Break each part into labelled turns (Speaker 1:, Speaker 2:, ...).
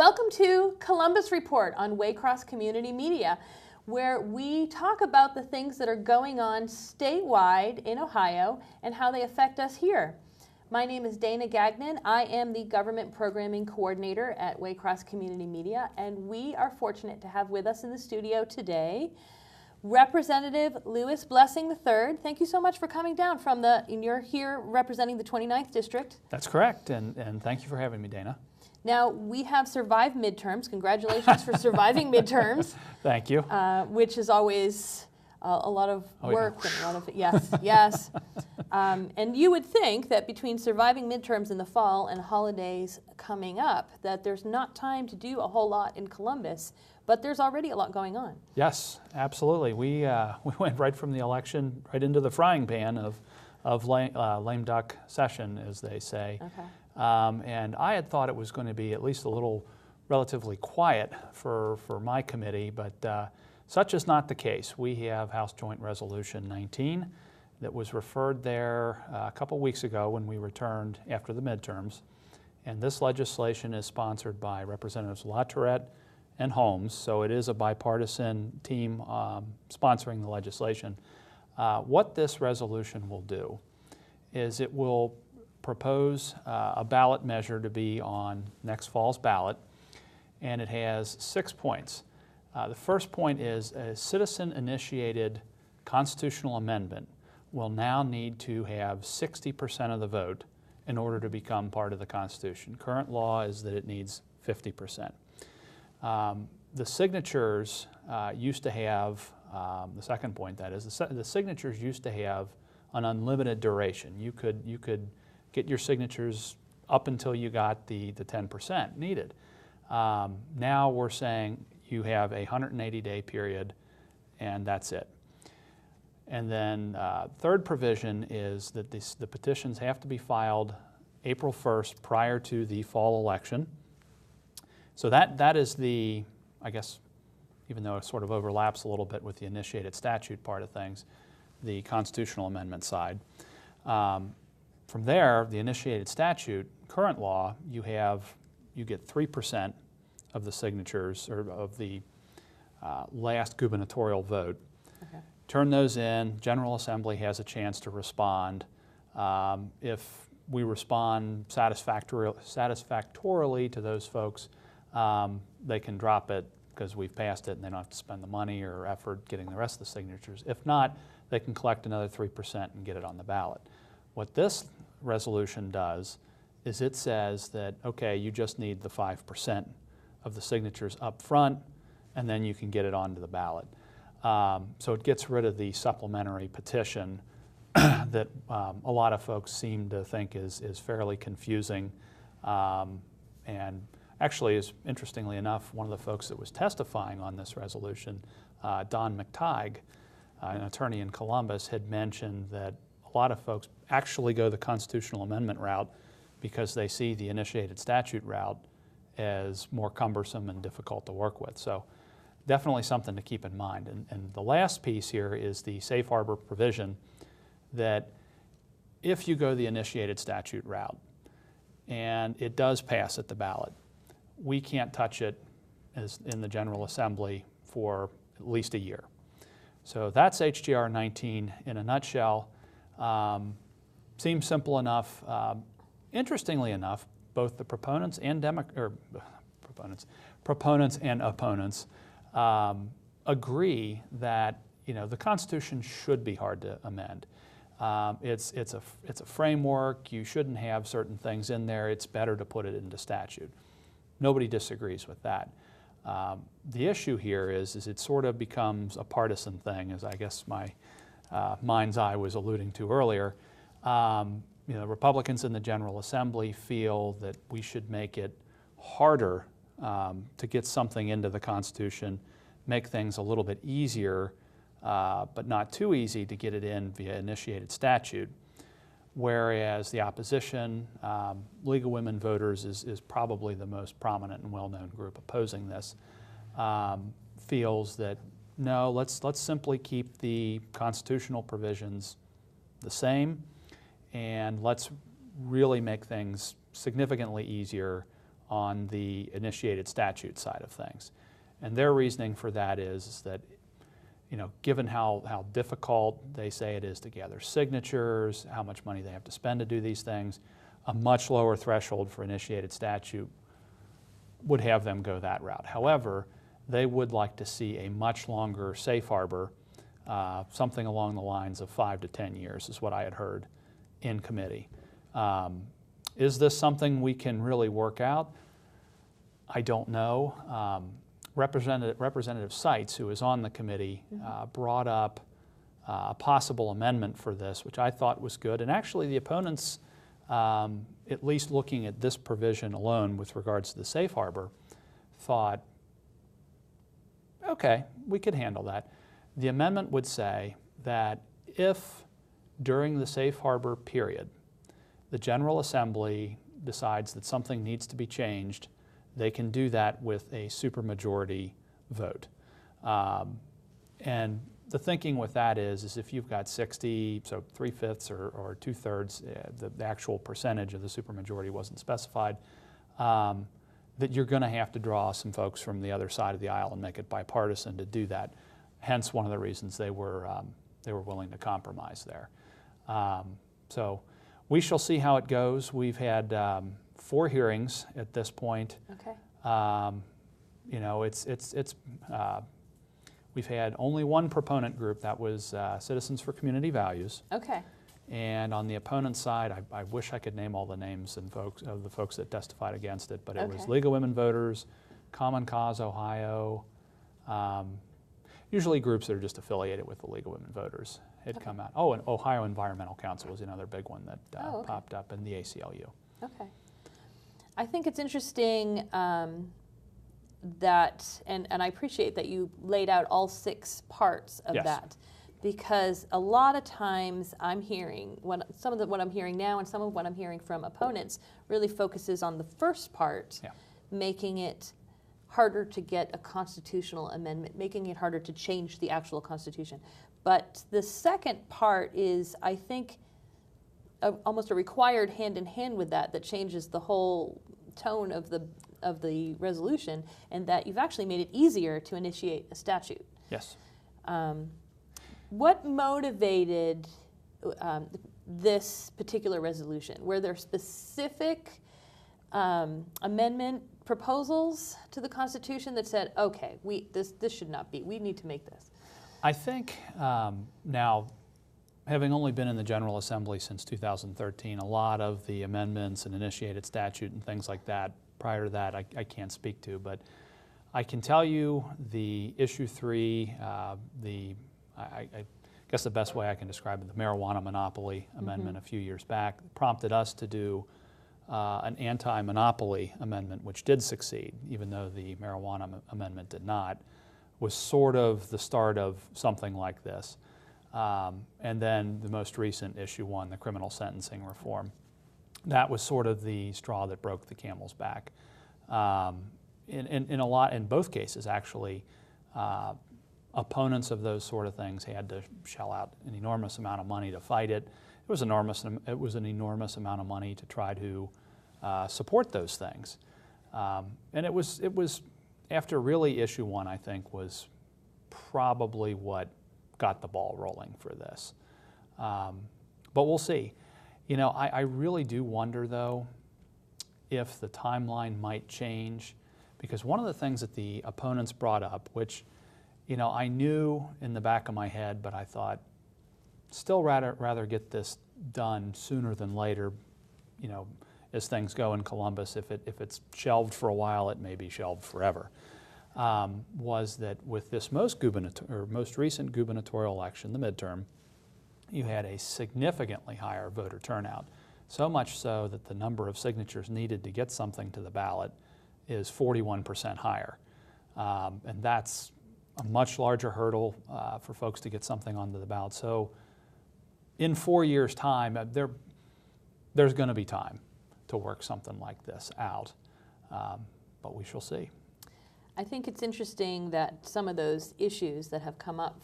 Speaker 1: Welcome to Columbus Report on Waycross Community Media, where we talk about the things that are going on statewide in Ohio and how they affect us here. My name is Dana Gagnon. I am the Government Programming Coordinator at Waycross Community Media, and we are fortunate to have with us in the studio today Representative Louis Blessing III. Thank you so much for coming down from you're here representing the 29th District.
Speaker 2: That's correct, and thank you for having me, Dana.
Speaker 1: Now, we have survived midterms. Congratulations for surviving midterms.
Speaker 2: Thank you.
Speaker 1: Which is always a lot of work and a lot of, yes. And you would think that between surviving midterms in the fall and holidays coming up, that there's not time to do a whole lot in Columbus, but there's already a lot going on.
Speaker 2: Yes, absolutely. We went right from the election right into the frying pan of lame duck session, as they say.
Speaker 1: Okay.
Speaker 2: And I had thought it was going to be at least a little relatively quiet for my committee, but such is not the case. We have House Joint Resolution 19 that was referred there a couple weeks ago when we returned after the midterms. And this legislation is sponsored by Representatives LaTourette and Holmes, so it is a bipartisan team sponsoring the legislation. What this resolution will do is it will propose a ballot measure to be on next fall's ballot, and it has 6 points. The first point is a citizen-initiated constitutional amendment will now need to have 60% of the vote in order to become part of the Constitution. Current law is that it needs 50%. The signatures used to have, the second point that is, the signatures used to have an unlimited duration. You could get your signatures up until you got the 10% needed. Now we're saying you have a 180-day period, and that's it. And then third provision is that the petitions have to be filed April 1st prior to the fall election. So that is the, I guess, even though it sort of overlaps a little bit with the initiated statute part of things, the constitutional amendment side. From there, the initiated statute, current law, you get 3% of the signatures or of the last gubernatorial vote.
Speaker 1: Okay.
Speaker 2: Turn those in. General Assembly has a chance to respond. If we respond satisfactorily to those folks, they can drop it because we've passed it and they don't have to spend the money or effort getting the rest of the signatures. If not, they can collect another 3% and get it on the ballot. What this resolution does is it says that, okay, you just need the 5% of the signatures up front, and then you can get it onto the ballot. So it gets rid of the supplementary petition that a lot of folks seem to think is fairly confusing. And actually, interestingly enough, one of the folks that was testifying on this resolution, Don McTighe, an attorney in Columbus, had mentioned that a lot of folks actually go the constitutional amendment route because they see the initiated statute route as more cumbersome and difficult to work with. So definitely something to keep in mind. And the last piece here is the safe harbor provision that if you go the initiated statute route and it does pass at the ballot, we can't touch it as in the General Assembly for at least a year. So that's HJR 19 in a nutshell. Seems simple enough. Interestingly enough, both the proponents and opponents agree that the Constitution should be hard to amend. It's a framework. You shouldn't have certain things in there. It's better to put it into statute. Nobody disagrees with that. The issue here is it sort of becomes a partisan thing, as I guess my mind's eye was alluding to earlier. Republicans in the General Assembly feel that we should make it harder to get something into the Constitution, make things a little bit easier, but not too easy to get it in via initiated statute. Whereas the opposition, League of Women Voters is probably the most prominent and well-known group opposing this, feels that no, let's simply keep the constitutional provisions the same, and let's really make things significantly easier on the initiated statute side of things. And their reasoning for that is that, given how difficult they say it is to gather signatures, how much money they have to spend to do these things, a much lower threshold for initiated statute would have them go that route. However, they would like to see a much longer safe harbor, something along the lines of 5 to 10 years is what I had heard in committee. Is this something we can really work out? I don't know. Representative Seitz, who is on the committee, brought up a possible amendment for this, which I thought was good. And actually the opponents, at least looking at this provision alone with regards to the safe harbor, thought, okay, we could handle that. The amendment would say that if during the safe harbor period the General Assembly decides that something needs to be changed, they can do that with a supermajority vote. And the thinking with that is if you've got 60, so 3/5 or 2/3, the actual percentage of the supermajority wasn't specified, that you're going to have to draw some folks from the other side of the aisle and make it bipartisan to do that. Hence, one of the reasons they were willing to compromise there. So we shall see how it goes. We've had 4 hearings at this point.
Speaker 1: Okay.
Speaker 2: We've had only one proponent group, that was Citizens for Community Values.
Speaker 1: Okay.
Speaker 2: And on the opponent side, I wish I could name all the names and of the folks that testified against it, but it was League of Women Voters, Common Cause Ohio, usually groups that are just affiliated with the League of Women Voters had come out. Oh, and Ohio Environmental Council was another big one that popped up, in the ACLU.
Speaker 1: Okay. I think it's interesting that, and I appreciate that you laid out all 6 parts of that, because a lot of times I'm hearing, what I'm hearing now and some of what I'm hearing from opponents really focuses on the first part, making it harder to get a constitutional amendment, making it harder to change the actual Constitution. But the second part is, I think, almost a required hand in hand with that changes the whole tone of the resolution, and that you've actually made it easier to initiate a statute.
Speaker 2: Yes.
Speaker 1: What motivated this particular resolution? Were there specific amendment proposals to the Constitution that said, okay, this should not be, we need to make this?
Speaker 2: I think now, having only been in the General Assembly since 2013, a lot of the amendments and initiated statute and things like that, prior to that, I can't speak to, but I can tell you the issue 3, I guess the best way I can describe it, the marijuana monopoly amendment a few years back, prompted us to do an anti-monopoly amendment, which did succeed, even though the marijuana amendment did not, was sort of the start of something like this. And then the most recent issue 1, the criminal sentencing reform, that was sort of the straw that broke the camel's back. In both cases, actually, opponents of those sort of things had to shell out an enormous amount of money to fight it. It was an enormous amount of money to try to support those things. And it was after really issue 1, I think, was probably what got the ball rolling for this. But we'll see. I really do wonder, though, if the timeline might change, because one of the things that the opponents brought up, which I knew in the back of my head, but I thought, still rather get this done sooner than later, as things go in Columbus. If it's shelved for a while, it may be shelved forever. Was that with this most recent gubernatorial election, the midterm, you had a significantly higher voter turnout, so much so that the number of signatures needed to get something to the ballot is 41% higher. And that's a much larger hurdle for folks to get something onto the ballot. So in 4 years' time, there's going to be time to work something like this out, but we shall see.
Speaker 1: I think it's interesting that some of those issues that have come up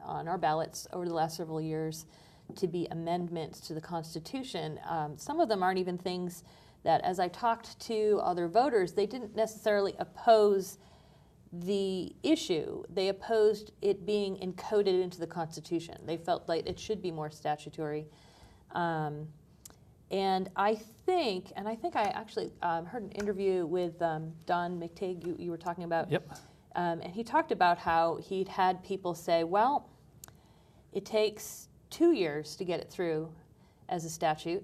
Speaker 1: on our ballots over the last several years to be amendments to the Constitution, some of them aren't even things that as I talked to other voters, they didn't necessarily oppose the issue. They opposed it being encoded into the Constitution. They felt like it should be more statutory. And I think I actually heard an interview with Don McTague you were talking about.
Speaker 2: Yep.
Speaker 1: And he talked about how he'd had people say, well, it takes 2 years to get it through as a statute,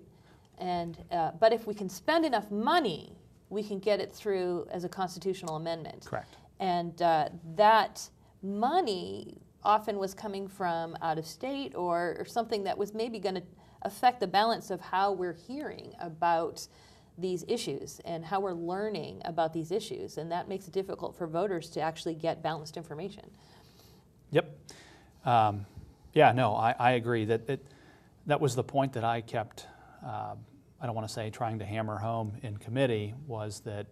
Speaker 1: and but if we can spend enough money, we can get it through as a constitutional amendment.
Speaker 2: Correct.
Speaker 1: And that money often was coming from out of state or something that was maybe going to affect the balance of how we're hearing about these issues and how we're learning about these issues. And that makes it difficult for voters to actually get balanced information.
Speaker 2: Yep. Yeah, no, I agree. That was the point that I kept, I don't want to say trying to hammer home in committee, was that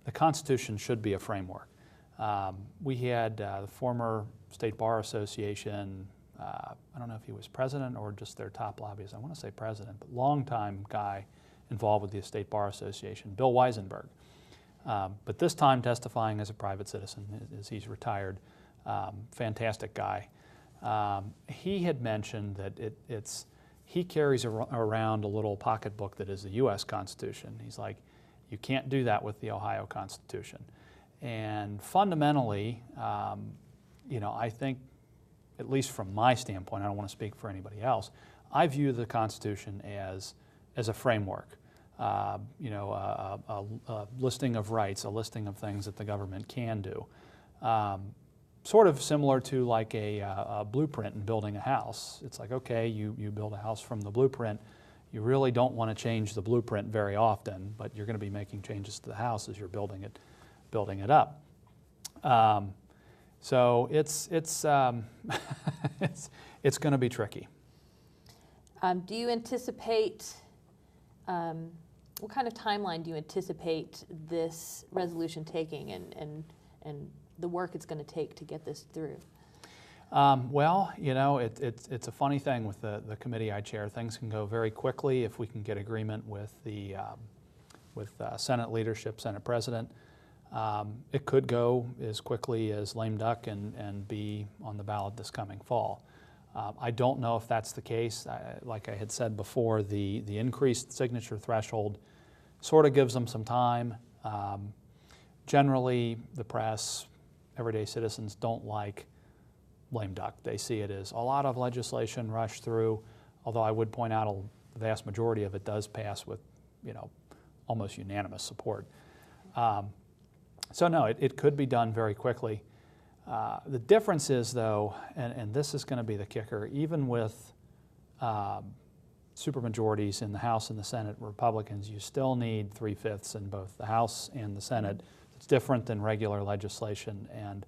Speaker 2: the Constitution should be a framework. We had the former State Bar Association, I don't know if he was president or just their top lobbyist, I want to say president, but longtime guy involved with the State Bar Association, Bill Weisenberg. But this time testifying as a private citizen, as he's retired, fantastic guy. He had mentioned that he carries around a little pocketbook that is the U.S. Constitution. He's like, you can't do that with the Ohio Constitution. And fundamentally, I think, at least from my standpoint, I don't want to speak for anybody else, I view the Constitution as a framework, a listing of rights, a listing of things that the government can do. Sort of similar to like a blueprint in building a house. It's like, okay, you build a house from the blueprint. You really don't want to change the blueprint very often, but you're going to be making changes to the house as you're building it up. So it's it's going to be tricky.
Speaker 1: Do you anticipate, what kind of timeline do you anticipate this resolution taking and the work it's going to take to get this through?
Speaker 2: Well, it's a funny thing with the committee I chair. Things can go very quickly if we can get agreement with the Senate leadership, Senate President. It could go as quickly as lame duck and be on the ballot this coming fall. I don't know if that's the case. Like I had said before, the increased signature threshold sort of gives them some time. Generally, the press, everyday citizens don't like lame duck. They see it as a lot of legislation rushed through, although I would point out the vast majority of it does pass with, almost unanimous support. So no, it could be done very quickly. The difference is, though, and this is going to be the kicker, even with supermajorities in the House and the Senate, Republicans, you still need 3/5 in both the House and the Senate. It's different than regular legislation, and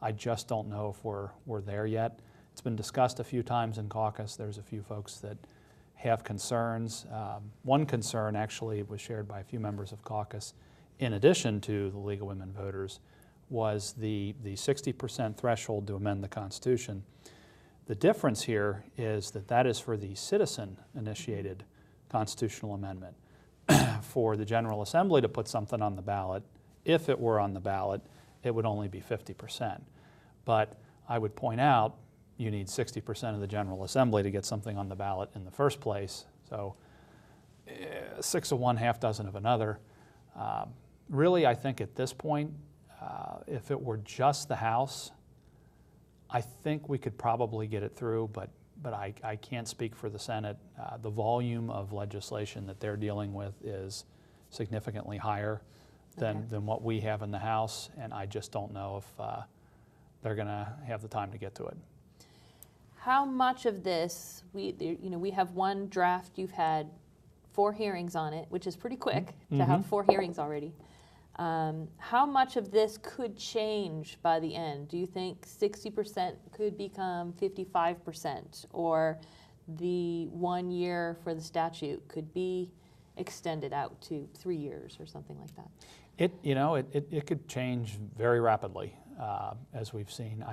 Speaker 2: I just don't know if we're there yet. It's been discussed a few times in caucus. There's a few folks that have concerns. One concern actually was shared by a few members of caucus, in addition to the League of Women Voters, was the 60% threshold to amend the Constitution. The difference here is that is for the citizen-initiated constitutional amendment. For the General Assembly to put something on the ballot, if it were on the ballot, it would only be 50%. But I would point out, you need 60% of the General Assembly to get something on the ballot in the first place. So 6 of one, half dozen of another. Really, I think at this point, if it were just the House, I think we could probably get it through, but I can't speak for the Senate. The volume of legislation that they're dealing with is significantly higher than what we have in the House, and I just don't know if they're going to have the time to get to it.
Speaker 1: How much of this, we have one draft, you've had 4 hearings on it, which is pretty quick to have 4 hearings already. How much of this could change by the end? Do you think 60% could become 55%, or the 1 year for the statute could be extended out to 3 years or something like that? It
Speaker 2: could change very rapidly, as we've seen.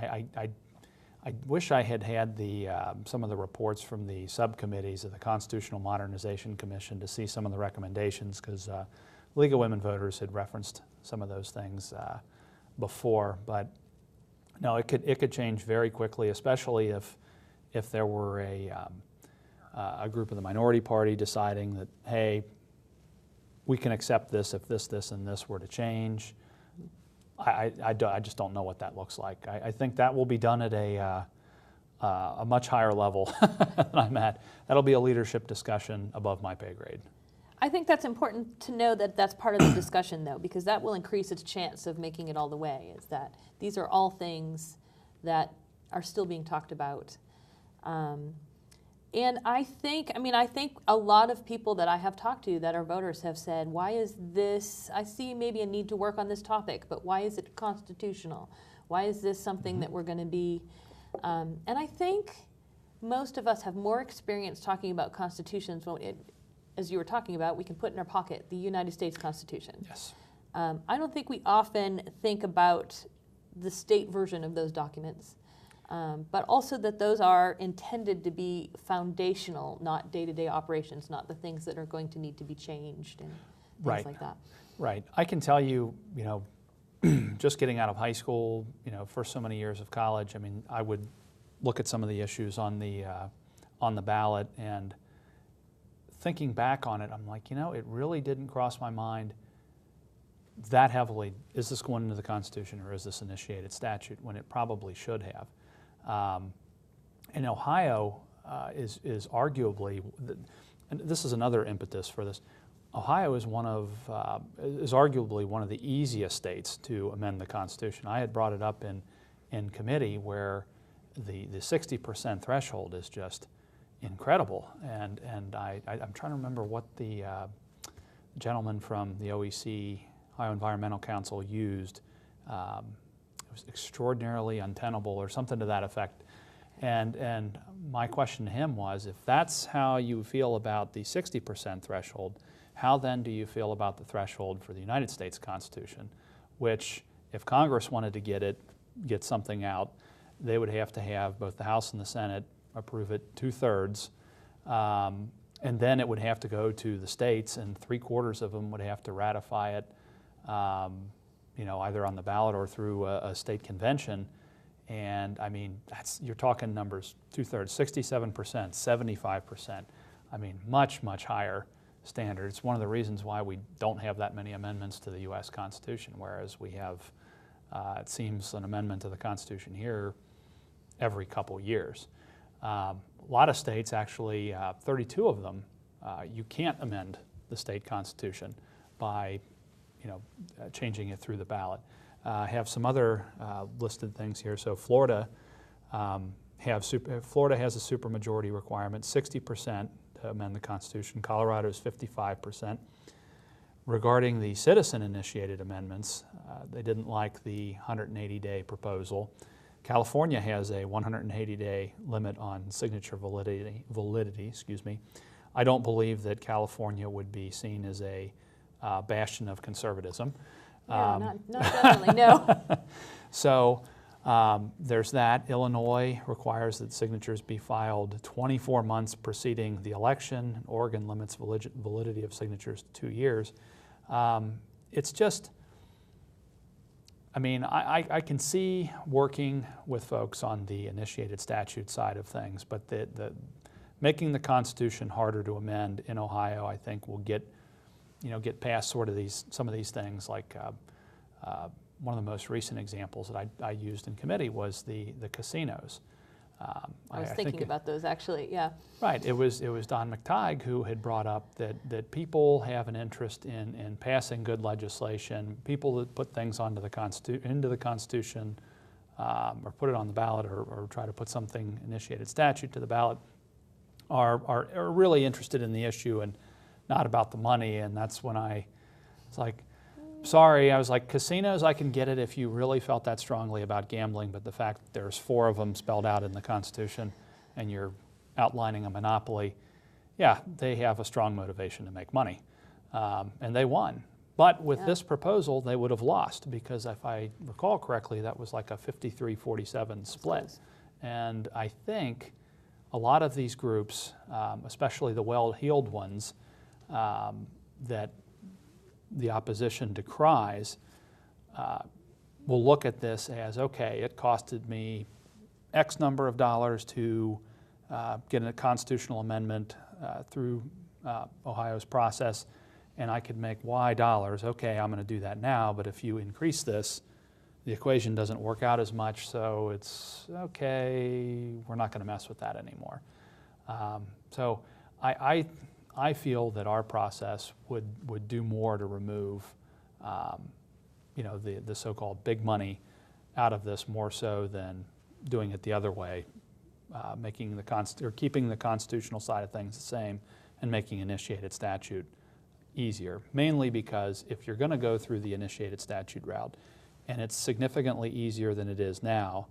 Speaker 2: I wish I had had some of the reports from the subcommittees of the Constitutional Modernization Commission to see some of the recommendations, because League of Women Voters had referenced some of those things before. But no, it could change very quickly, especially if there were a group of the minority party deciding that, hey, we can accept this if this, and this were to change. I just don't know what that looks like. I think that will be done at a much higher level than I'm at. That'll be a leadership discussion above my pay grade.
Speaker 1: I think that's important to know that that's part of the discussion, though, because that will increase its chance of making it all the way, is that these are all things that are still being talked about. And I think a lot of people that I have talked to that are voters have said, why is this, I see maybe a need to work on this topic, but why is it constitutional? Why is this something that we're going to be, and I think most of us have more experience talking about constitutions when as you were talking about, we can put in our pocket the United States Constitution.
Speaker 2: Yes.
Speaker 1: I don't think we often think about the state version of those documents. But also that those are intended to be foundational, not day-to-day operations, not the things that are going to need to be changed and things like that.
Speaker 2: Right. I can tell you, just getting out of high school, first so many years of college, I would look at some of the issues on the ballot, and thinking back on it, I'm like, it really didn't cross my mind that heavily. Is this going into the Constitution, or is this initiated statute, when it probably should have? And Ohio is arguably, and this is another impetus for this, Ohio is arguably one of the easiest states to amend the Constitution. I had brought it up in committee, where the 60% threshold is just incredible. And I'm trying to remember what the gentleman from the OEC, Ohio Environmental Council, used. It was extraordinarily untenable or something to that effect. And my question to him was, if that's how you feel about the 60% threshold, how then do you feel about the threshold for the United States Constitution, which, if Congress wanted to get something out, they would have to have both the House and the Senate approve it 2/3, and then it would have to go to the states, and 3/4 of them would have to ratify it, either on the ballot or through a state convention. And you're talking numbers, 2/3, 67%, 75%. Much, much higher standard. It's one of the reasons why we don't have that many amendments to the U.S. Constitution, whereas we have, it seems, an amendment to the Constitution here every couple years. A lot of states, actually, 32 of them, you can't amend the state constitution by changing it through the ballot. I have some other listed things here. So Florida has a supermajority requirement, 60% to amend the Constitution. Colorado is 55%. Regarding the citizen-initiated amendments, they didn't like the 180-day proposal. California has a 180-day limit on signature validity. I don't believe that California would be seen as a bastion of conservatism.
Speaker 1: Not definitely, no.
Speaker 2: So there's that. Illinois requires that signatures be filed 24 months preceding the election. Oregon limits validity of signatures to 2 years. It's just, I can see working with folks on the initiated statute side of things, but the making the Constitution harder to amend in Ohio, I think, will get past sort of some of these things. Like one of the most recent examples that I used in committee was the casinos.
Speaker 1: I was thinking about those, actually, yeah.
Speaker 2: Right. It was Don McTighe who had brought up that people have an interest in passing good legislation. People that put things into the Constitution or put it on the ballot or try to put something, initiated statute, to the ballot are really interested in the issue and not about the money. And that's when I was like, sorry, I was like, casinos, I can get it if you really felt that strongly about gambling, but the fact that there's 4 of them spelled out in the Constitution and you're outlining a monopoly, yeah, they have a strong motivation to make money. And they won. But with this proposal, they would have lost, because if I recall correctly, that was like a 53-47 split. And I think a lot of these groups, especially the well-heeled ones that the opposition decries, will look at this as, okay, it costed me X number of dollars to get a constitutional amendment through Ohio's process, and I could make Y dollars. Okay, I'm going to do that now, but if you increase this, the equation doesn't work out as much, so it's okay, we're not going to mess with that anymore. So I feel that our process would do more to remove the so-called big money out of this, more so than doing it the other way, keeping the constitutional side of things the same and making initiated statute easier. Mainly because if you're going to go through the initiated statute route, and it's significantly easier than it is now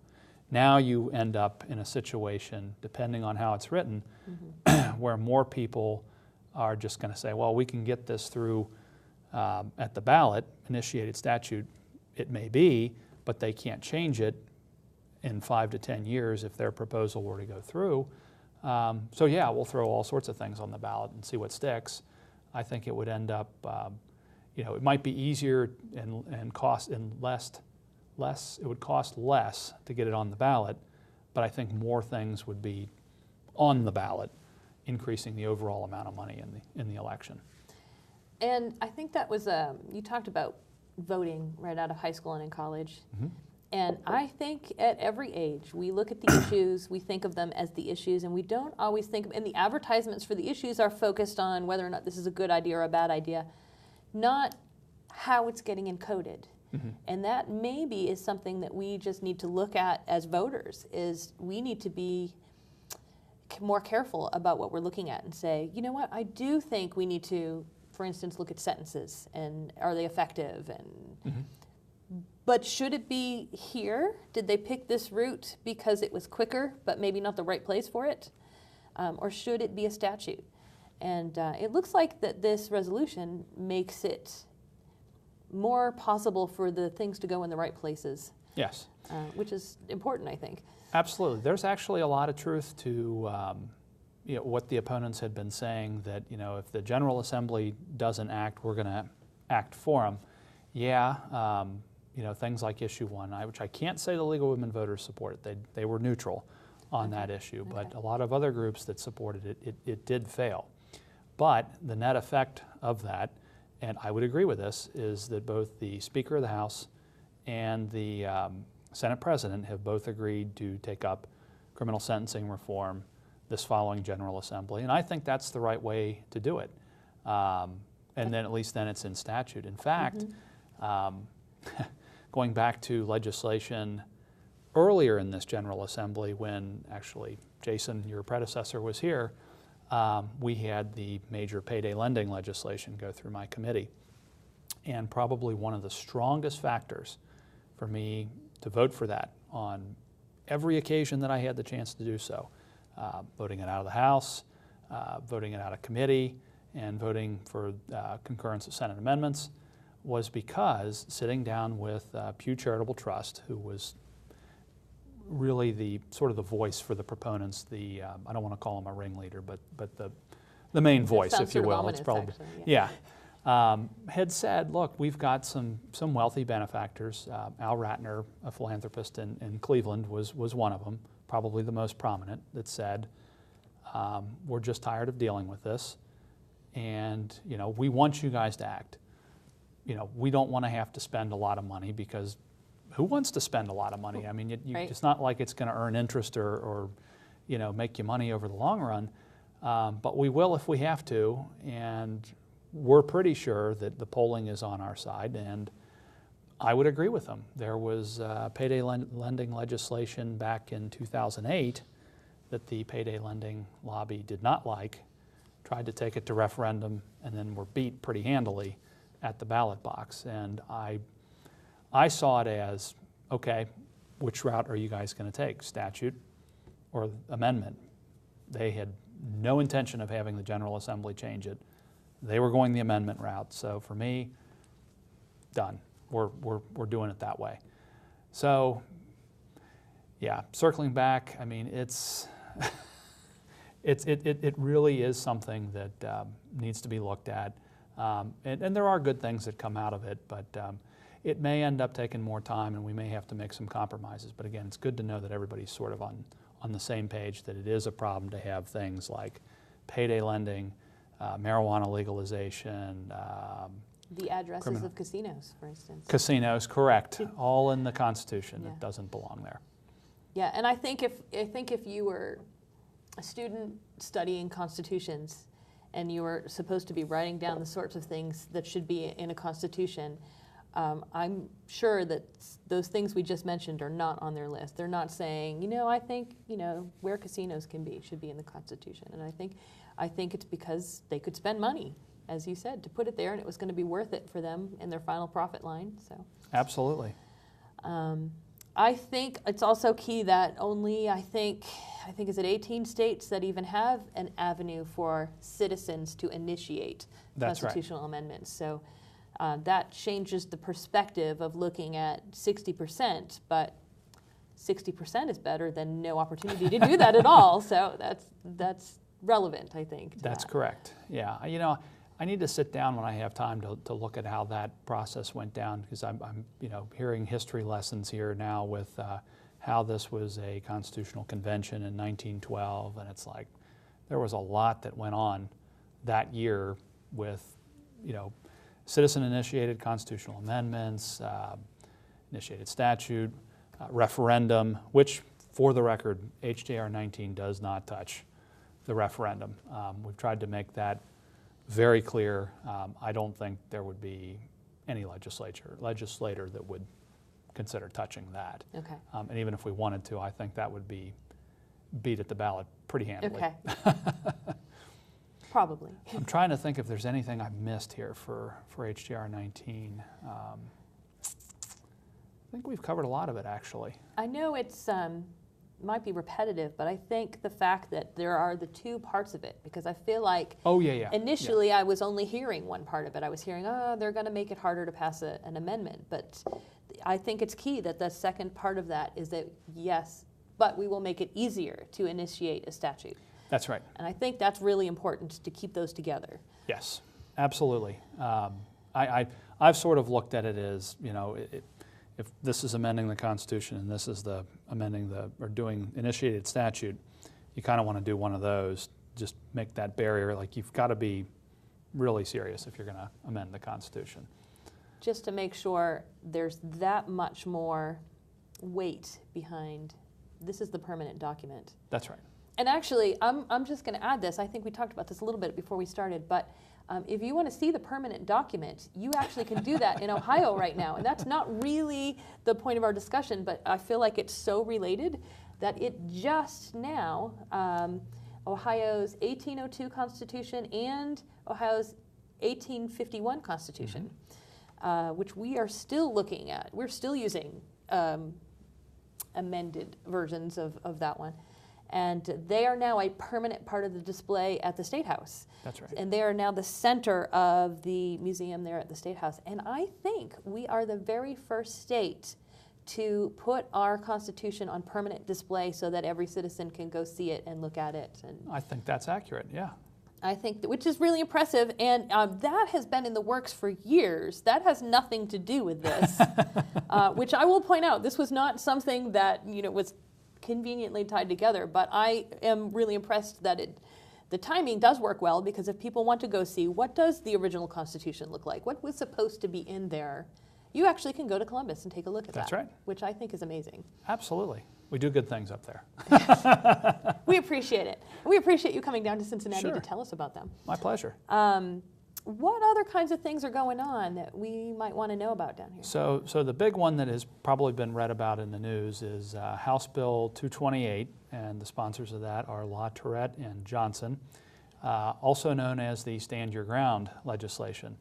Speaker 2: you end up in a situation, depending on how it's written, where more people are just going to say, well, we can get this through at the ballot, initiated statute, it may be, but they can't change it in 5 to 10 years if their proposal were to go through. So yeah, we'll throw all sorts of things on the ballot and see what sticks. I think it would end up, it might be easier and cost and less. It would cost less to get it on the ballot, but I think more things would be on the ballot, increasing the overall amount of money in the election.
Speaker 1: And I think that was you talked about voting right out of high school and in college. And I think at every age, we look at the issues, we think of them as the issues, and we don't always think, and the advertisements for the issues are focused on whether or not this is a good idea or a bad idea, not how it's getting encoded. And that maybe is something that we just need to look at as voters, is we need to be more careful about what we're looking at and say, you know what, I do think we need to, for instance, look at sentences and are they effective, and but should it be here? Did they pick this route because it was quicker, but maybe not the right place for it? Or should it be a statute? And it looks like that this resolution makes it more possible for the things to go in the right places.
Speaker 2: Yes.
Speaker 1: Which is important, I think.
Speaker 2: Absolutely. There's actually a lot of truth to what the opponents had been saying, that if the General Assembly doesn't act, we're going to act for them. Yeah. Things like issue 1, which I can't say the League of Women Voters supported. They were neutral on that issue, but a lot of other groups that supported it did fail. But the net effect of that, and I would agree with this, is that both the Speaker of the House and the Senate President have both agreed to take up criminal sentencing reform this following General Assembly, and I think that's the right way to do it. And then at least then it's in statute. In fact, going back to legislation earlier in this General Assembly, when actually Jason, your predecessor, was here, we had the major payday lending legislation go through my committee. And probably one of the strongest factors for me to vote for that on every occasion that I had the chance to do so, voting it out of the House, voting it out of committee, and voting for concurrence of Senate amendments, was because sitting down with Pew Charitable Trust, who was really the sort of the voice for the proponents, I don't want to call him a ringleader, but the main voice, if you will. It's probably had said, look, we've got some wealthy benefactors. Al Ratner, a philanthropist in Cleveland, was one of them, probably the most prominent, that said, we're just tired of dealing with this, and we want you guys to act. We don't want to have to spend a lot of money, because who wants to spend a lot of money? I mean, it's not like it's going to earn interest or make you money over the long run, but we will if we have to, and we're pretty sure that the polling is on our side, and I would agree with them. There was payday lending legislation back in 2008 that the payday lending lobby did not like, tried to take it to referendum, and then were beat pretty handily at the ballot box. And I saw it as, okay, which route are you guys going to take, statute or amendment? They had no intention of having the General Assembly change it. They were going the amendment route. So for me, done. We're doing it that way. So, Yeah, circling back, I mean, it really is something that needs to be looked at. And there are good things that come out of it, but it may end up taking more time and we may have to make some compromises. But again, it's good to know that everybody's sort of on the same page, that it is a problem to have things like payday lending, marijuana legalization.
Speaker 1: The addresses of casinos, for instance.
Speaker 2: Casinos, correct. All in the Constitution.
Speaker 1: Yeah.
Speaker 2: It doesn't belong there.
Speaker 1: Yeah, and I think if you were a student studying constitutions and you were supposed to be writing down the sorts of things that should be in a constitution, I'm sure that those things we just mentioned are not on their list. They're not saying, I think, where casinos should be in the Constitution. And I think it's because they could spend money, as you said, to put it there, and it was going to be worth it for them in their final profit line. So
Speaker 2: absolutely.
Speaker 1: I think it's also key that only, I think is it 18 states that even have an avenue for citizens to initiate constitutional amendments. So that changes the perspective of looking at 60%, but 60% is better than no opportunity to do that at all. So that's relevant, I think.
Speaker 2: That's correct. Yeah, I need to sit down when I have time to look at how that process went down, because I'm hearing history lessons here now with how this was a constitutional convention in 1912, and it's like there was a lot that went on that year with citizen-initiated constitutional amendments, initiated statute, referendum, which, for the record, HJR 19 does not touch the referendum. We've tried to make that very clear. I don't think there would be any legislator that would consider touching that.
Speaker 1: Okay.
Speaker 2: And even if we wanted to, I think that would be beat at the ballot pretty handily.
Speaker 1: Okay. Probably.
Speaker 2: I'm trying to think if there's anything I've missed here for HJR 19. I think we've covered a lot of it, actually.
Speaker 1: I know it's might be repetitive, but I think the fact that there are the two parts of it, because I feel like initially I was only hearing one part of it. I was hearing, they're going to make it harder to pass an amendment. But I think it's key that the second part of that is that, yes, but we will make it easier to initiate a statute.
Speaker 2: That's right.
Speaker 1: And I think that's really important to keep those together.
Speaker 2: Yes, absolutely. I've sort of looked at it as, if this is amending the Constitution and this is the doing initiated statute, you kind of want to do one of those. Just make that barrier. Like, you've got to be really serious if you're going to amend the Constitution.
Speaker 1: Just to make sure there's that much more weight behind, this is the permanent document.
Speaker 2: That's right.
Speaker 1: And actually, I'm just going to add this. I think we talked about this a little bit before we started, but if you want to see the permanent document, you actually can do that in Ohio right now. And that's not really the point of our discussion, but I feel like it's so related that it just now, Ohio's 1802 Constitution and Ohio's 1851 Constitution, which we are still looking at. We're still using amended versions of that one. And they are now a permanent part of the display at the Statehouse.
Speaker 2: That's right.
Speaker 1: And they are now the center of the museum there at the Statehouse. And I think we are the very first state to put our Constitution on permanent display so that every citizen can go see it and look at it. And
Speaker 2: I think that's accurate, yeah.
Speaker 1: I think, which is really impressive, and that has been in the works for years. That has nothing to do with this, which I will point out. This was not something that was conveniently tied together, but I am really impressed that the timing does work well, because if people want to go see what does the original Constitution look like, what was supposed to be in there, you actually can go to Columbus and take a look at that.
Speaker 2: That's right.
Speaker 1: Which I think is amazing.
Speaker 2: Absolutely. We do good things up there.
Speaker 1: We appreciate it. We appreciate you coming down to Cincinnati to tell us about them.
Speaker 2: My pleasure.
Speaker 1: What other kinds of things are going on that we might want to know about down here?
Speaker 2: So the big one that has probably been read about in the news is House Bill 228, and the sponsors of that are La Tourette and Johnson, also known as the Stand Your Ground legislation.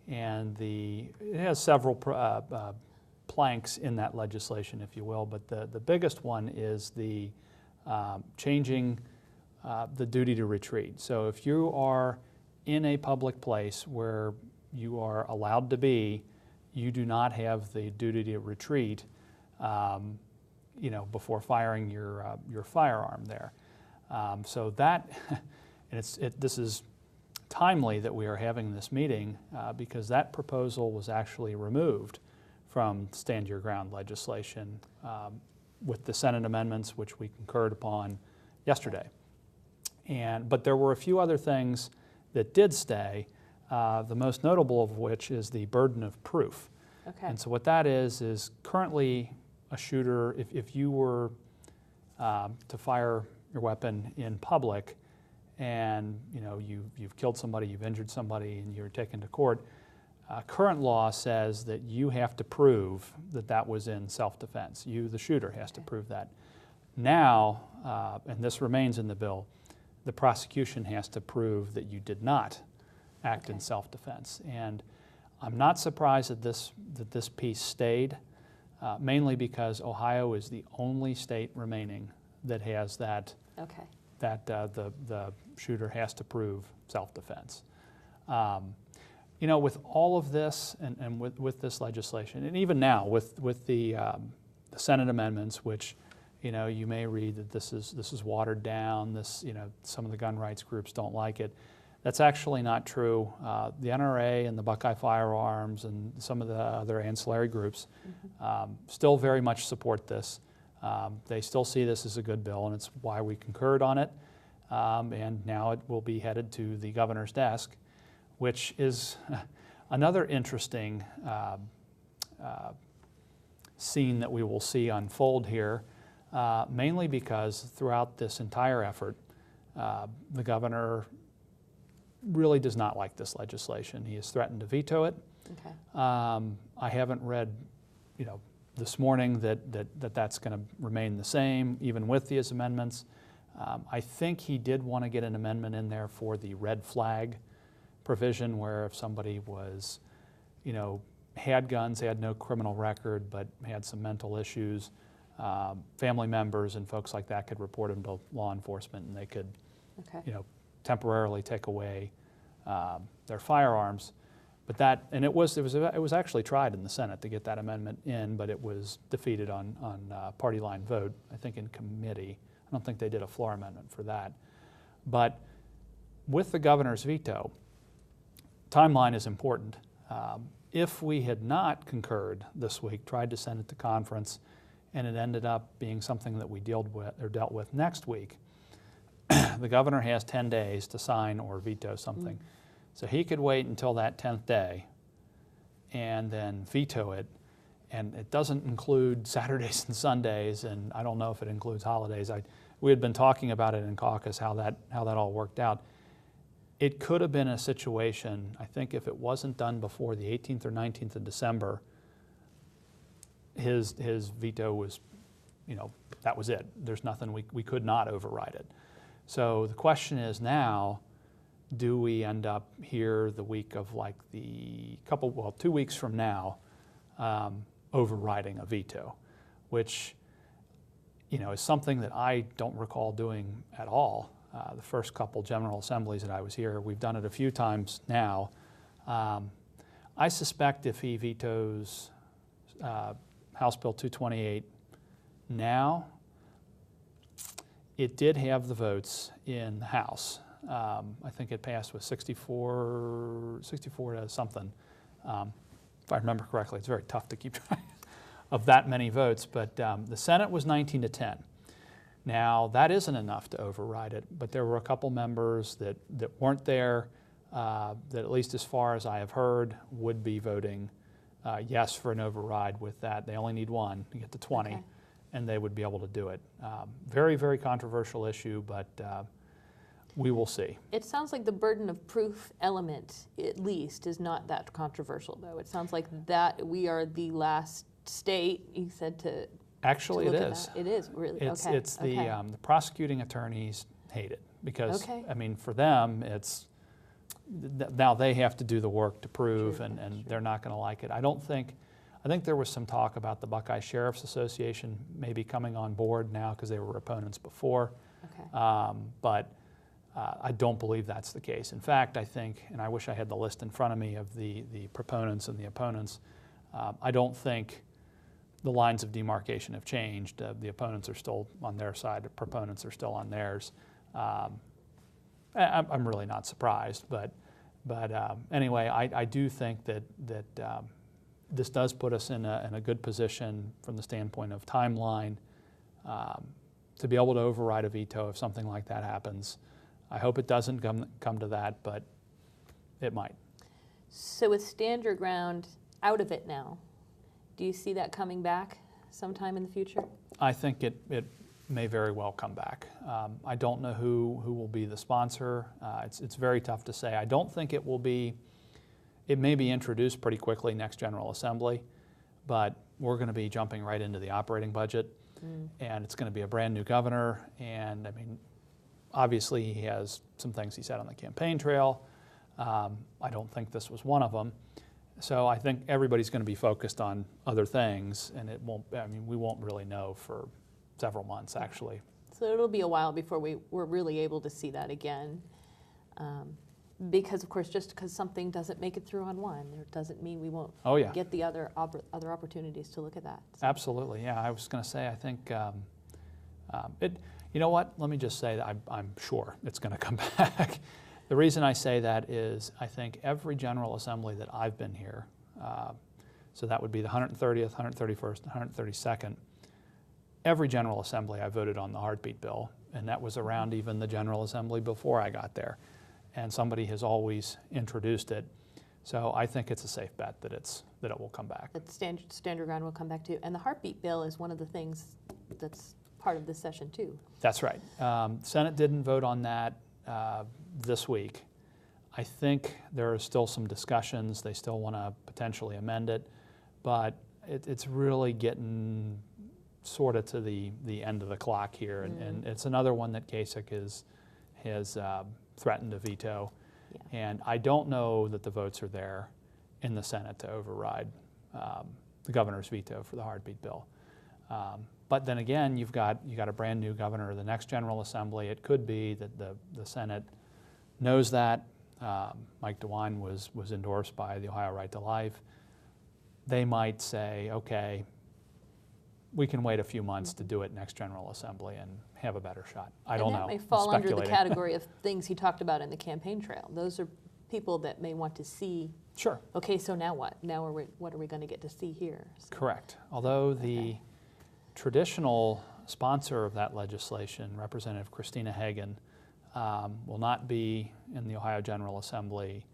Speaker 2: And it has several planks in that legislation, if you will, but the biggest one is the changing the duty to retreat. So if you are in a public place where you are allowed to be, you do not have the duty to retreat before firing your firearm there. So that, and this is timely that we are having this meeting because that proposal was actually removed from Stand Your Ground legislation with the Senate amendments, which we concurred upon yesterday. But there were a few other things that did stay, the most notable of which is the burden of proof.
Speaker 1: Okay.
Speaker 2: And so what that is currently a shooter, if you were to fire your weapon in public and you've killed somebody, you've injured somebody, and you're taken to court, current law says that you have to prove that that was in self-defense. You, the shooter, has to prove that. Now, and this remains in the bill, the prosecution has to prove that you did not act in self-defense. And I'm not surprised that this piece stayed, mainly because Ohio is the only state remaining that has that, that the shooter has to prove self-defense. With all of this and with this legislation, and even now with the Senate amendments, which you may read that this is watered down. Some of the gun rights groups don't like it. That's actually not true. The NRA and the Buckeye Firearms and some of the other ancillary groups still very much support this. They still see this as a good bill, and it's why we concurred on it. And now it will be headed to the governor's desk, which is another interesting scene that we will see unfold here. Mainly because throughout this entire effort, the governor really does not like this legislation. He has threatened to veto it.
Speaker 1: Okay.
Speaker 2: I haven't read, this morning that's going to remain the same, even with these amendments. I think he did want to get an amendment in there for the red flag provision, where if somebody was, had guns, had no criminal record, but had some mental issues, family members and folks like that could report them to law enforcement, and they could, temporarily take away their firearms. But that, and it was actually tried in the Senate to get that amendment in, but it was defeated on party line vote, I think in committee. I don't think they did a floor amendment for that. But with the governor's veto, timeline is important. If we had not concurred this week, tried to send it to conference, and it ended up being something that we dealt with next week, the governor has 10 days to sign or veto something. So he could wait until that 10th day and then veto it. And it doesn't include Saturdays and Sundays, and I don't know if it includes holidays. We had been talking about it in caucus, how that all worked out. It could have been a situation, I think, if it wasn't done before the 18th or 19th of December, his veto was, that was it. There's nothing, we could not override it. So the question is now, do we end up here the week of 2 weeks from now, overriding a veto, which, is something that I don't recall doing at all. The first couple General Assemblies that I was here, we've done it a few times now. I suspect if he vetoes House Bill 228 now, it did have the votes in the House. I think it passed with 64 to something. If I remember correctly, it's very tough to keep track of that many votes, but the Senate was 19 to 10. Now, that isn't enough to override it, but there were a couple members that weren't there that, at least as far as I have heard, would be voting yes for an override with that. They only need one to get to 20, and they would be able to do it. Very, very controversial issue, but we will see. It
Speaker 1: sounds like the burden of proof element, at least, is not that controversial, though. It sounds like that we are the last state, you said, to
Speaker 2: Actually, it is.
Speaker 1: It is, really?
Speaker 2: It's the prosecuting atteins hate it because, I mean, for them, it's, now they have to do the work to prove, and they're not going to like it. I think there was some talk about the Buckeye Sheriff's Association maybe coming on board now because they were opponents before. But I don't believe that's the case. In fact, I think, and I wish I had the list in front of me of the proponents and the opponents, I don't think the lines of demarcation have changed. The opponents are still on their side, the proponents are still on theirs. I'm really not surprised, but anyway, I do think that this does put us in a good position from the standpoint of timeline to be able to override a veto if something like that happens. I hope it doesn't come to that, but it might.
Speaker 1: So with Stand Your Ground out of it now, do you see that coming back sometime in the future? I
Speaker 2: think it may very well come back. I don't know who will be the sponsor. It's very tough to say. I don't think it will be. It may be introduced pretty quickly next General Assembly, but we're going to be jumping right into the operating budget, and it's going to be a brand new governor. And I mean, obviously he has some things he said on the campaign trail. I don't think this was one of them. So I think everybody's going to be focused on other things, and it won't. I mean, we won't really know for several months, actually. So
Speaker 1: it'll be a while before we're really able to see that again. Because, of course, just because something doesn't make it through on one, it doesn't mean we won't get the other opportunities to look at that. So.
Speaker 2: Absolutely, yeah. I was going to say, I think, you know what? Let me just say that I'm sure it's going to come back. The reason I say that is I think every General Assembly that I've been here, so that would be the 130th, 131st, 132nd, every General Assembly I voted on the heartbeat bill, and that was around even the General Assembly before I got there. And somebody has always introduced it. So I think it's a safe bet that it will come back.
Speaker 1: That Stand Your Ground will come back too. And the heartbeat bill is one of the things that's part of this session too.
Speaker 2: That's right. Senate didn't vote on that this week. I think there are still some discussions. They still want to potentially amend it, but it's really getting sort of to the end of the clock here, and it's another one that Kasich has threatened to veto, and I don't know that the votes are there in the Senate to override the governor's veto for the heartbeat bill. But then again, you got a brand new governor of the next General Assembly. It could be that the Senate knows that. Mike DeWine was endorsed by the Ohio Right to Life. They might say, okay, we can wait a few months to do it next General Assembly and have a better shot. I don't know.
Speaker 1: That may fall under the category of things he talked about in the campaign trail. Those are people that may want to see.
Speaker 2: Sure.
Speaker 1: Okay, so now what? Now what are we going to get to see here? So.
Speaker 2: Correct. Although the traditional sponsor of that legislation, Representative Christina Hagan, will not be in the Ohio General Assembly,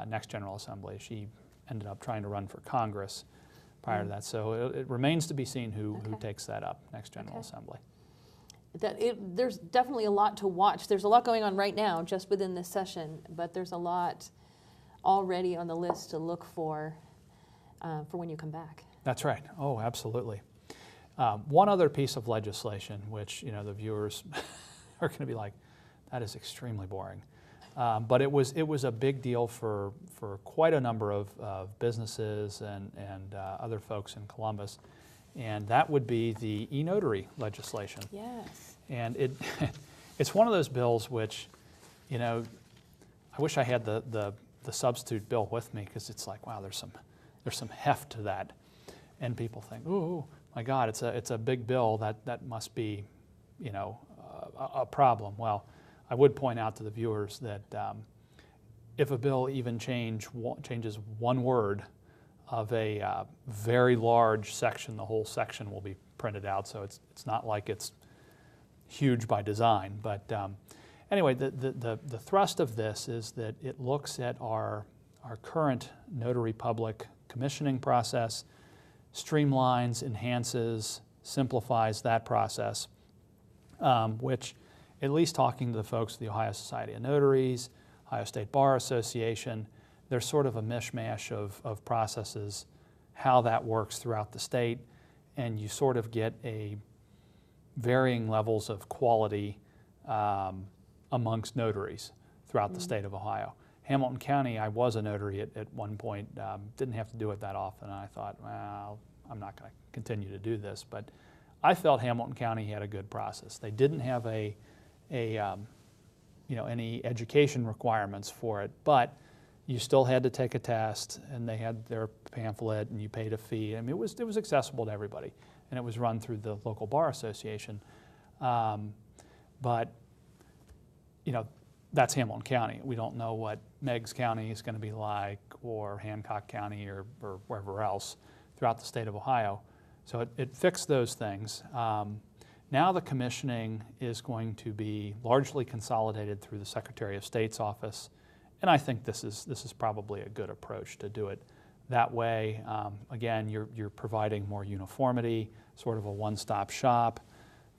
Speaker 2: next General Assembly. She ended up trying to run for Congress prior to that. So it remains to be seen who takes that up next General Assembly.
Speaker 1: There's definitely a lot to watch. There's a lot going on right now just within this session, but there's a lot already on the list to look for when you come back.
Speaker 2: That's right. Oh, absolutely. One other piece of legislation, which the viewers are going to be like, that is extremely boring. But it was a big deal for quite a number of businesses and other folks in Columbus, and that would be the e-notary legislation.
Speaker 1: Yes.
Speaker 2: And it's one of those bills which, I wish I had the substitute bill with me, because it's like, wow, there's some heft to that, and people think, oh my God, it's a big bill, that must be, a problem. Well, I would point out to the viewers that if a bill even changes one word of a very large section, the whole section will be printed out. So it's not like it's huge by design. But anyway, the thrust of this is that it looks at our current notary public commissioning process, streamlines, enhances, simplifies that process, which, at least talking to the folks of the Ohio Society of Notaries, Ohio State Bar Association, there's sort of a mishmash of processes, how that works throughout the state, and you sort of get a varying levels of quality amongst notaries throughout the state of Ohio. Hamilton County, I was a notary at one point, didn't have to do it that often, and I thought, well, I'm not going to continue to do this, but I felt Hamilton County had a good process. They didn't have any education requirements for it, but you still had to take a test, and they had their pamphlet, and you paid a fee. I mean, it was accessible to everybody, and it was run through the local bar association. But you know, that's Hamilton County. We don't know what Meigs County is going to be like, or Hancock County, or wherever else throughout the state of Ohio. So it fixed those things. Now the commissioning is going to be largely consolidated through the Secretary of State's office, and I think this is probably a good approach to do it that way. Again, you're providing more uniformity, sort of a one-stop shop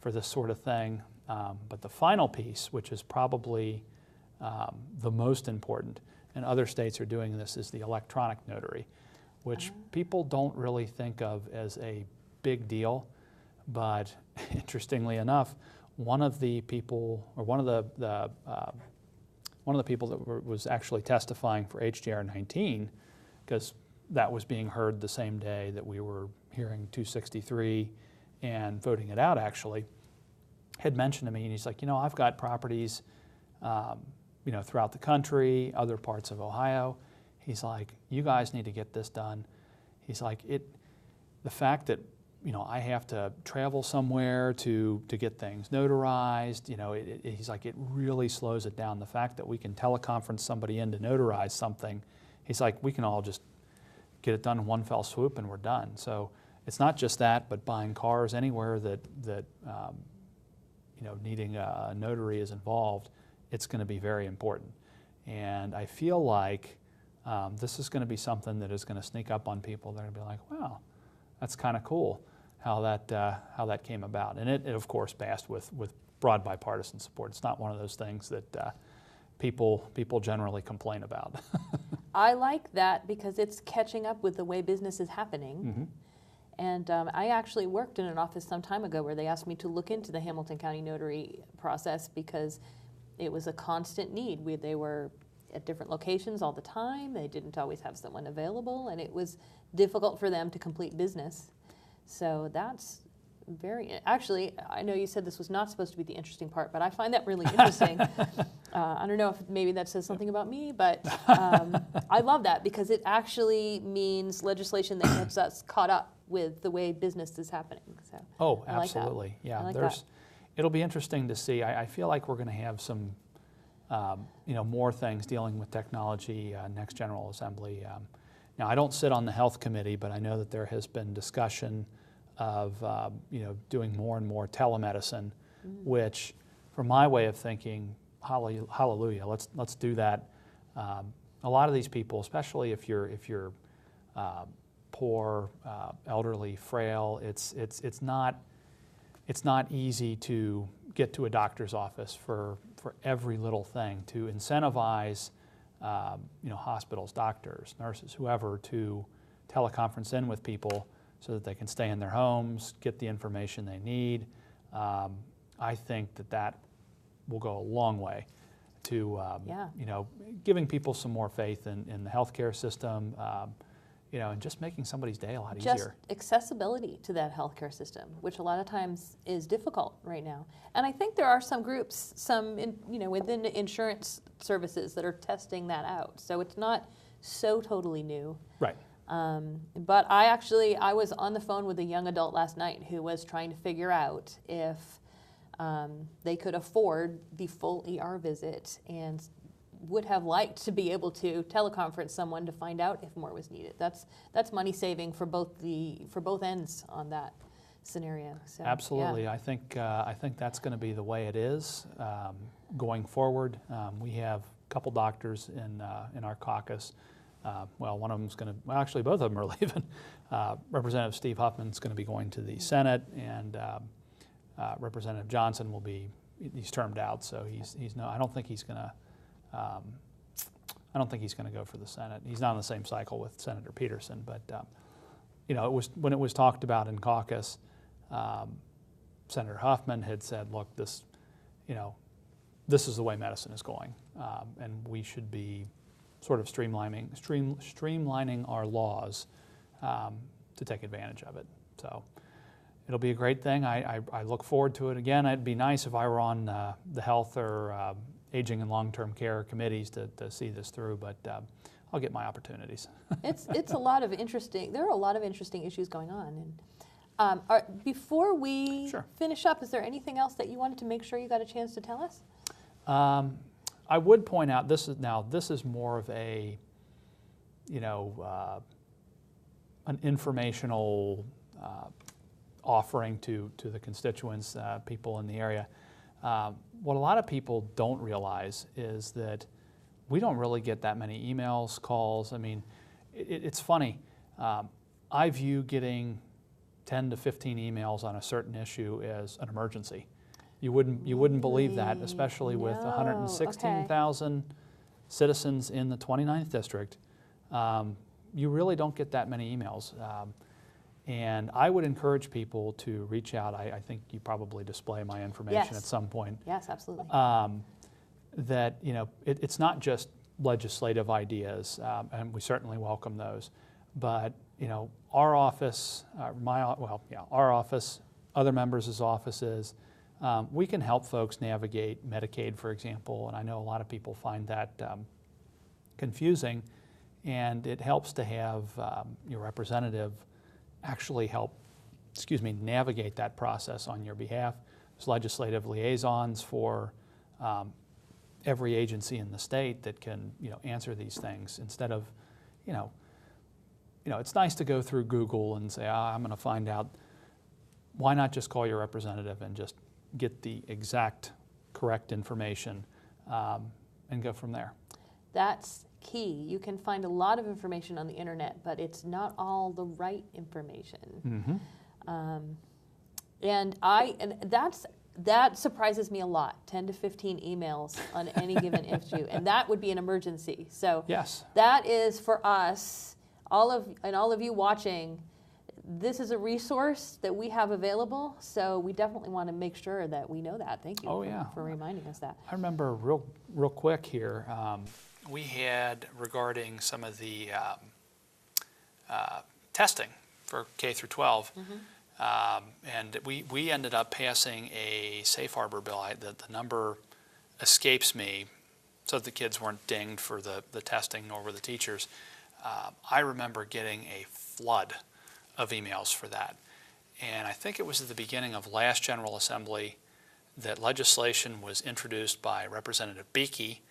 Speaker 2: for this sort of thing. But the final piece, which is probably the most important, and other states are doing this, is the electronic notary, which people don't really think of as a big deal. But interestingly enough, one of the people that was actually testifying for HJR 19, because that was being heard the same day that we were hearing 263 and voting it out, actually, had mentioned to me, and he's like, I've got properties, throughout the country, other parts of Ohio. He's like, you guys need to get this done. He's like, the fact that I have to travel somewhere to get things notarized, he's like, it really slows it down. The fact that we can teleconference somebody in to notarize something, he's like, we can all just get it done in one fell swoop and we're done. So it's not just that, but buying cars anywhere that needing a notary is involved, it's going to be very important. And I feel like this is going to be something that is going to sneak up on people. They're going to be like, wow, that's kind of cool how that came about. And it of course passed with broad bipartisan support. It's not one of those things that people generally complain about.
Speaker 1: I like that because it's catching up with the way business is happening.
Speaker 2: Mm-hmm.
Speaker 1: And I actually worked in an office some time ago where they asked me to look into the Hamilton County notary process because it was a constant need. They were at different locations all the time. They didn't always have someone available, and it was difficult for them to complete business. So that's actually, I know you said this was not supposed to be the interesting part, but I find that really interesting. I don't know if maybe that says something about me, but I love that because it actually means legislation that gets us caught up with the way business is happening. So
Speaker 2: oh, absolutely. Yeah, it'll be interesting to see. I feel like we're going to have some more things dealing with technology next General Assembly. Now, I don't sit on the Health Committee, but I know that there has been discussion of doing more and more telemedicine, which, from my way of thinking, hallelujah, let's do that. A lot of these people, especially if you're poor, elderly, frail, it's not easy to get to a doctor's office for every little thing, to incentivize hospitals, doctors, nurses, whoever, to teleconference in with people so that they can stay in their homes, get the information they need. I think that will go a long way to giving people some more faith in the healthcare system, and just making somebody's day a lot easier.
Speaker 1: Just accessibility to that healthcare system, which a lot of times is difficult right now. And I think there are some groups, within the insurance services that are testing that out. So it's not so totally new.
Speaker 2: Right.
Speaker 1: But I was on the phone with a young adult last night who was trying to figure out if they could afford the full ER visit and would have liked to be able to teleconference someone to find out if more was needed. That's money saving for both ends on that scenario. So,
Speaker 2: absolutely,
Speaker 1: yeah.
Speaker 2: I think that's going to be the way it is going forward. We have a couple doctors in our caucus. One of them's going to. Well, actually, both of them are leaving. Representative Steve Huffman's going to be going to the Senate, and Representative Johnson will be. He's termed out, so he's no. I don't think he's going to. I don't think he's going to go for the Senate. He's not on the same cycle with Senator Peterson, but it was when it was talked about in caucus. Senator Huffman had said, "Look, this is the way medicine is going, and we should be sort of streamlining our laws to take advantage of it." So it'll be a great thing. I look forward to it. Again, it'd be nice if I were on the health or aging and long-term care committees to see this through, but I'll get my opportunities.
Speaker 1: It's a lot of interesting. There are a lot of interesting issues going on. And before we
Speaker 2: Sure.
Speaker 1: finish up, is there anything else that you wanted to make sure you got a chance to tell us?
Speaker 2: I would point out this is more of a, an informational offering to the constituents, people in the area. What a lot of people don't realize is that we don't really get that many emails, calls. I mean, it's funny. I view getting 10 to 15 emails on a certain issue as an emergency. You wouldn't believe that, especially with 116,000 citizens in the 29th district. You really don't get that many emails. And I would encourage people to reach out. I think you probably display my information at some point.
Speaker 1: Yes, absolutely.
Speaker 2: That it's not just legislative ideas, and we certainly welcome those. But our office, our office, other members' offices, we can help folks navigate Medicaid, for example. And I know a lot of people find that confusing, and it helps to have your representative actually help, navigate that process on your behalf. There's legislative liaisons for every agency in the state that can, answer these things instead of, it's nice to go through Google and say, I'm going to find out. Why not just call your representative and just get the exact correct information and go from there? That's
Speaker 1: key. You can find a lot of information on the internet, but it's not all the right information.
Speaker 2: Mm-hmm.
Speaker 1: And that surprises me a lot. 10 to 15 emails on any given issue, and that would be an emergency. So
Speaker 2: yes,
Speaker 1: that is for us, all of you watching. This is a resource that we have available, so we definitely want to make sure that we know that. Thank you for reminding us that.
Speaker 2: I remember real quick here, we had regarding some of the testing for K through 12, and we ended up passing a safe harbor bill. The number escapes me, so that the kids weren't dinged for the testing, nor were the teachers. I remember getting a flood of emails for that. And I think it was at the beginning of last General Assembly that legislation was introduced by Representative Beakey,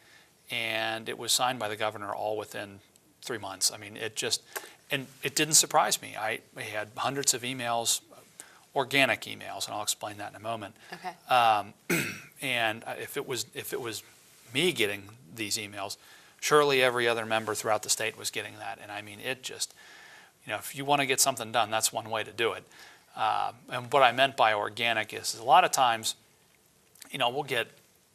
Speaker 2: and it was signed by the governor all within 3 months. I mean, and it didn't surprise me. I had hundreds of emails, organic emails, and I'll explain that in a moment.
Speaker 1: Okay.
Speaker 2: And if it was me getting these emails, surely every other member throughout the state was getting that. And I mean, it just, if you want to get something done, that's one way to do it. And what I meant by organic is a lot of times, we'll get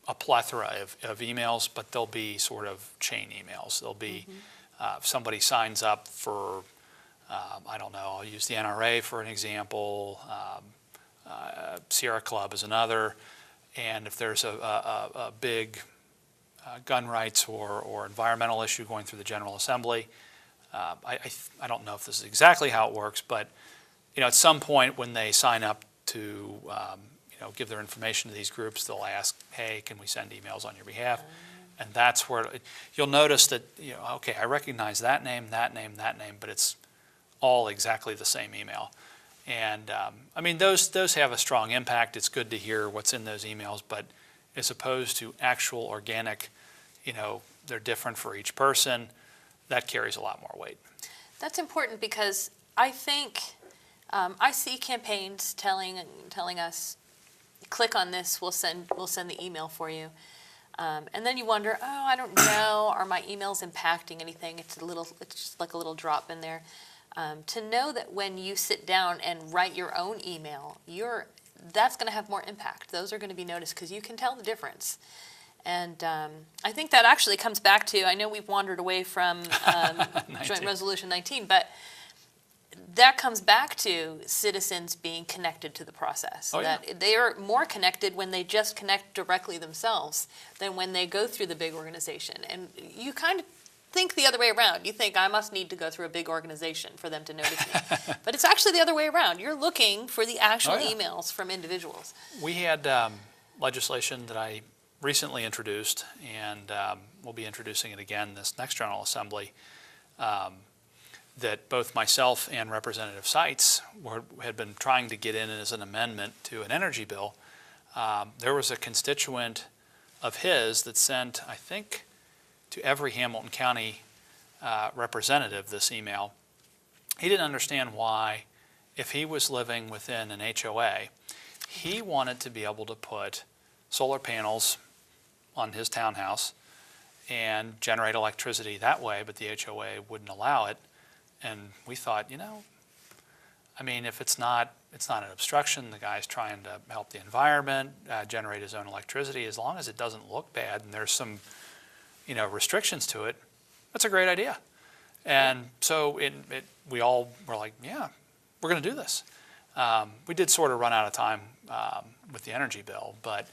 Speaker 2: a plethora of emails, but they'll be sort of chain emails. They'll be, if somebody signs up for, I don't know, I'll use the NRA for an example, Sierra Club is another, and if there's a big gun rights or environmental issue going through the General Assembly, I don't know if this is exactly how it works, but at some point when they sign up to give their information to these groups, they'll ask, hey, can we send emails on your behalf? And that's where you'll notice that, okay, I recognize that name, but it's all exactly the same email. And I mean, those have a strong impact. It's good to hear what's in those emails, but as opposed to actual organic, they're different for each person, that carries a lot more weight.
Speaker 1: That's important because I think I see campaigns telling us, click on this, we'll send the email for you. And then you wonder, I don't know, are my emails impacting anything? It's just like a little drop in there. To know that when you sit down and write your own email, that's going to have more impact. Those are going to be noticed because you can tell the difference. And I think that actually comes back to, I know we've wandered away from Joint Resolution 19, but that comes back to citizens being connected to the process. That they are more connected when they just connect directly themselves than when they go through the big organization. And you kind of think the other way around. You think, I must need to go through a big organization for them to notice me. But it's actually the other way around. You're looking for the actual emails from individuals.
Speaker 2: We had legislation that I recently introduced, and we'll be introducing it again this next General Assembly, that both myself and Representative Seitz had been trying to get in as an amendment to an energy bill. There was a constituent of his that sent, I think, to every Hamilton County representative this email. He didn't understand why, if he was living within an HOA, he wanted to be able to put solar panels on his townhouse and generate electricity that way, but the HOA wouldn't allow it. And we thought, I mean, if it's not an obstruction, the guy's trying to help the environment, generate his own electricity, as long as it doesn't look bad and there's some, restrictions to it, that's a great idea. And so we all were like, yeah, we're going to do this. We did sort of run out of time with the energy bill, but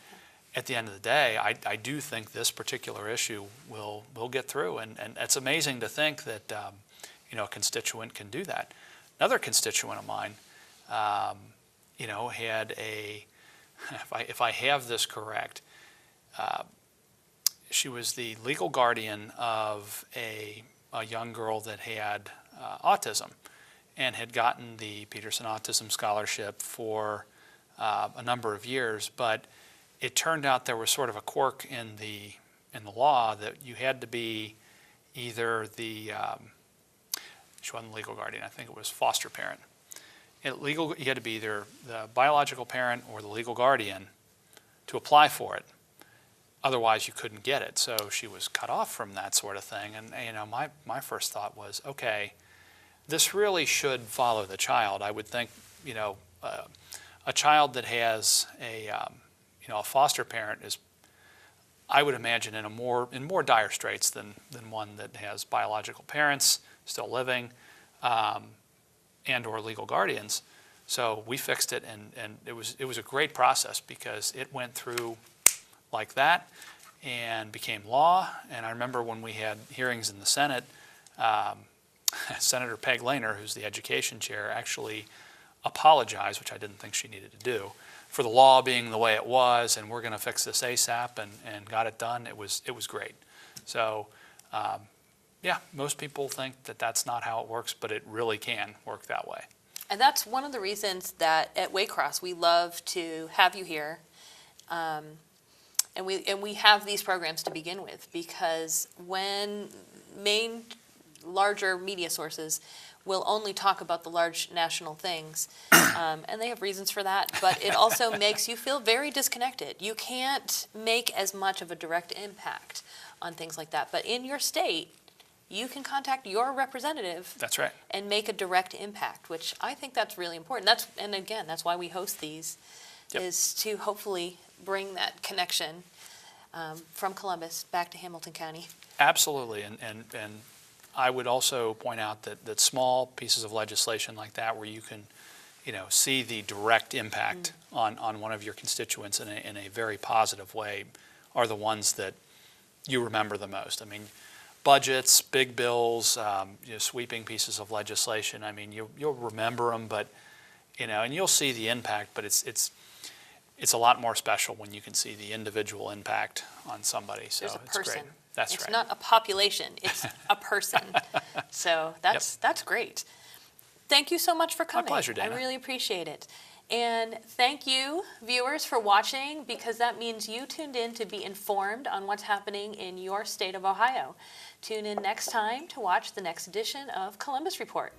Speaker 2: at the end of the day, I do think this particular issue will get through. And it's amazing to think that a constituent can do that. Another constituent of mine, had if I have this correct, she was the legal guardian of a young girl that had autism and had gotten the Peterson Autism Scholarship for a number of years, but it turned out there was sort of a quirk in the law that you had to be either she wasn't the legal guardian, I think it was foster parent. You had to be either the biological parent or the legal guardian to apply for it. Otherwise, you couldn't get it. So she was cut off from that sort of thing. And my first thought was, okay, this really should follow the child. I would think, a child that has a foster parent is, I would imagine, in more dire straits than one that has biological parents still living, and or legal guardians. So we fixed it, and it was a great process because it went through like that and became law. And I remember when we had hearings in the Senate, Senator Peg Lehner, who's the education chair, actually apologized, which I didn't think she needed to do, for the law being the way it was, and we're going to fix this ASAP, and got it done. It was great. So yeah, most people think that that's not how it works, but it really can work that way.
Speaker 1: And that's one of the reasons that at Waycross we love to have you here, and we have these programs to begin with, because when larger media sources will only talk about the large national things, and they have reasons for that, but it also makes you feel very disconnected. You can't make as much of a direct impact on things like that. But in your state, you can contact your representative.
Speaker 2: That's right.
Speaker 1: And make a direct impact, which I think that's really important. And again, that's why we host these, is to hopefully bring that connection from Columbus back to Hamilton County.
Speaker 2: Absolutely, and I would also point out that small pieces of legislation like that, where you can, see the direct impact on one of your constituents in a very positive way, are the ones that you remember the most. I mean, budgets, big bills, sweeping pieces of legislation. I mean, you'll remember them, but and you'll see the impact. But it's a lot more special when you can see the individual impact on somebody. So
Speaker 1: There's a
Speaker 2: it's
Speaker 1: person.
Speaker 2: great. That's
Speaker 1: it's
Speaker 2: right.
Speaker 1: not a population, it's a person. So that's great. Thank you so much for coming.
Speaker 2: My pleasure, Dana.
Speaker 1: I really appreciate it. And thank you, viewers, for watching, because that means you tuned in to be informed on what's happening in your state of Ohio. Tune in next time to watch the next edition of Columbus Report.